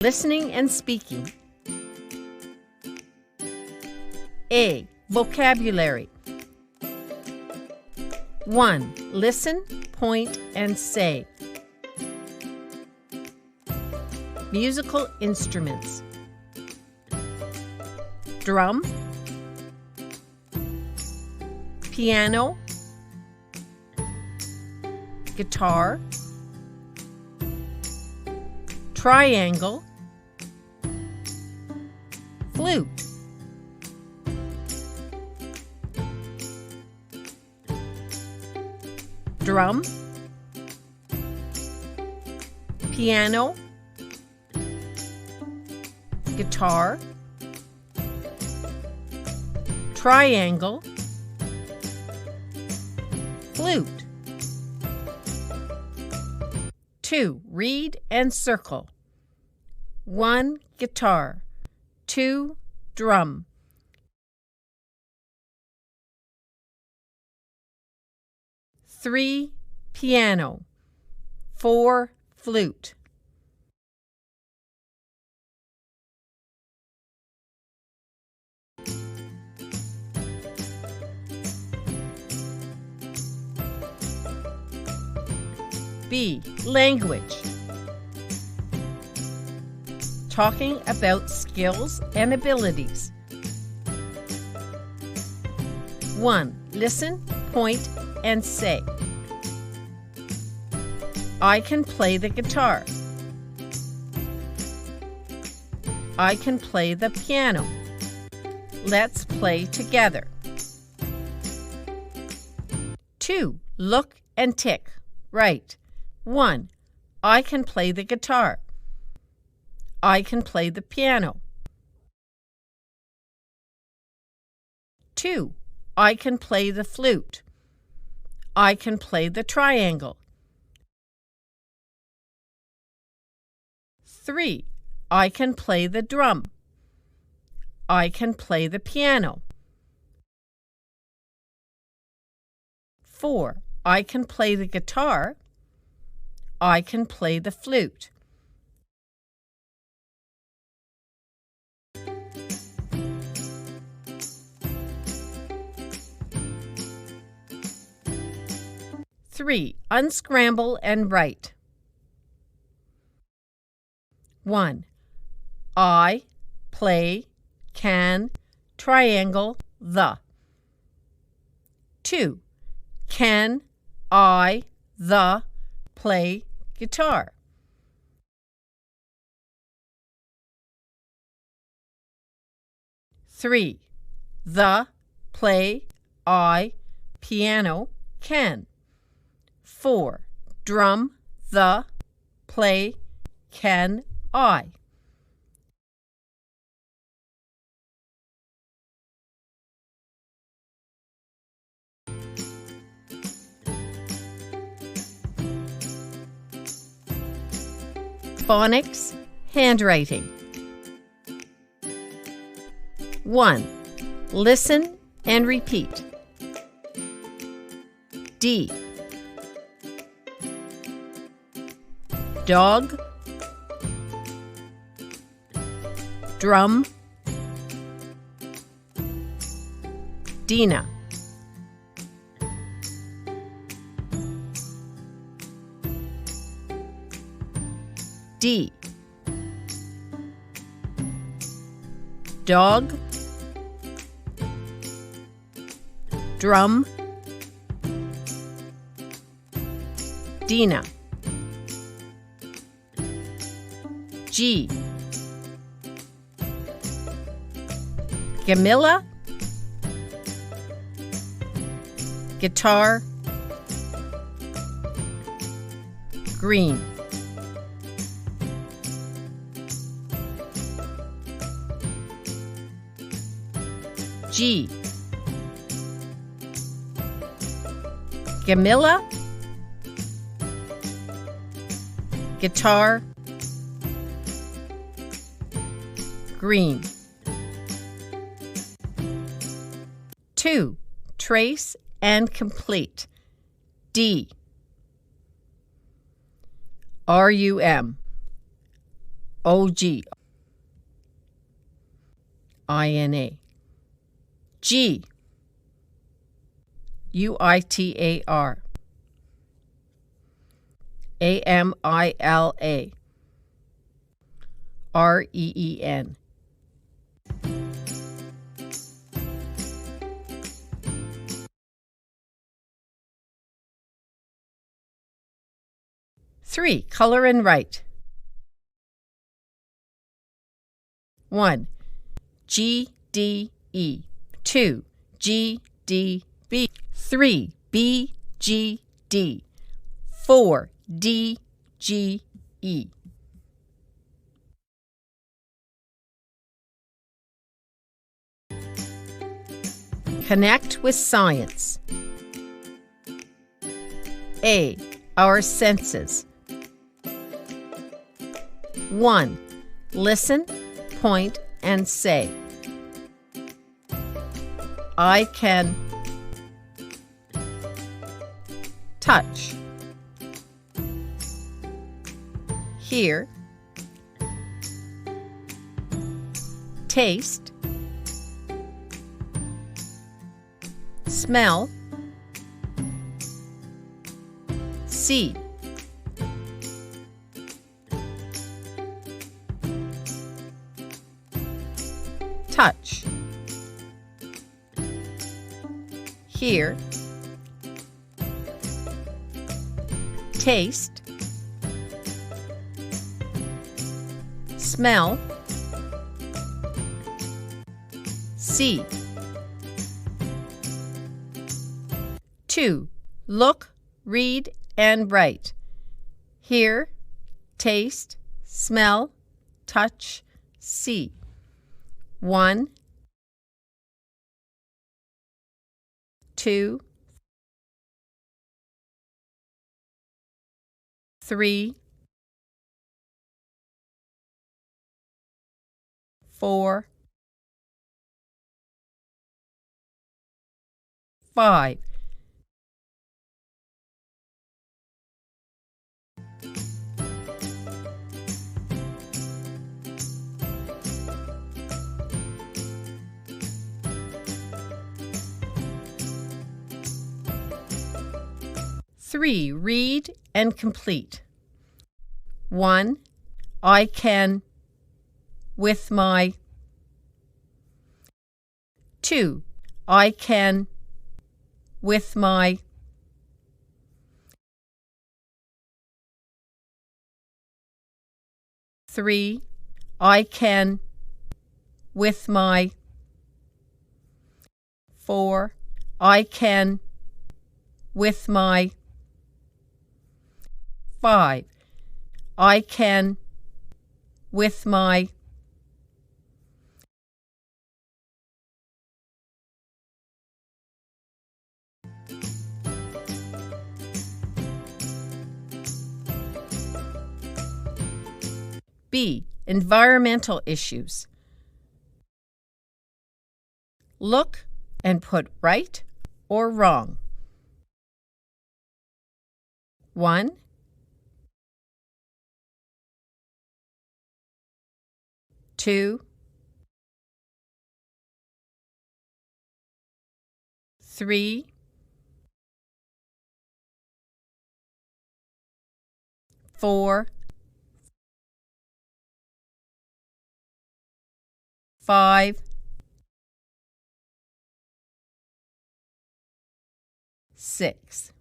Listening and speaking. A. Vocabulary. 1. Listen, point, and say. Musical instruments. Drum, piano, guitar, triangle, flute. Drum, piano, guitar, triangle, flute. 2. Read and circle. 1. Guitar. 2. Drum. 3. Piano. 4. Flute. B. Language. Talking about skills and abilities. 1. Listen, point, and say. I can play the guitar. I can play the piano. Let's play together. 2. Look and tick. Right. 1. I can play the guitar. I can play the piano. 2. I can play the flute. I can play the triangle. 3. I can play the drum. I can play the piano. 4. I can play the guitar. I can play the flute. Three. Unscramble and write. 1. I play can triangle the. 2. Can I the play guitar? 3. The play I piano can. 4. Drum the play can I. Phonics, handwriting. 1. Listen and repeat. D. Dog, drum, Dina. D. Dog, drum, Dina. G. Gamilla, guitar, green. G. Gamilla, guitar, green. 2. Trace and complete. D. RUM. O-G, I-N-A. G, U-I-T-A-R. A-M-I-L-A. R-E-E-N. Three, color and write. 1. G-D-E. 2. G-D-B. 3. B-G-D. 4. D-G-E. Connect with science. A. Our senses. 1. Listen, point, and say. I can touch, hear, taste, smell, see. Touch, hear, taste, smell, see. 2. Look, read, and write. Hear, taste, smell, touch, see. 1, 2, 3, 4, 5. Three, read and complete. 1. I can with my. 2. I can with my. 3. I can with my. 4. I can with my. 5. I can with my. B. Environmental issues. Look and put right or wrong. 1, 2, 3, 4, 5, 6.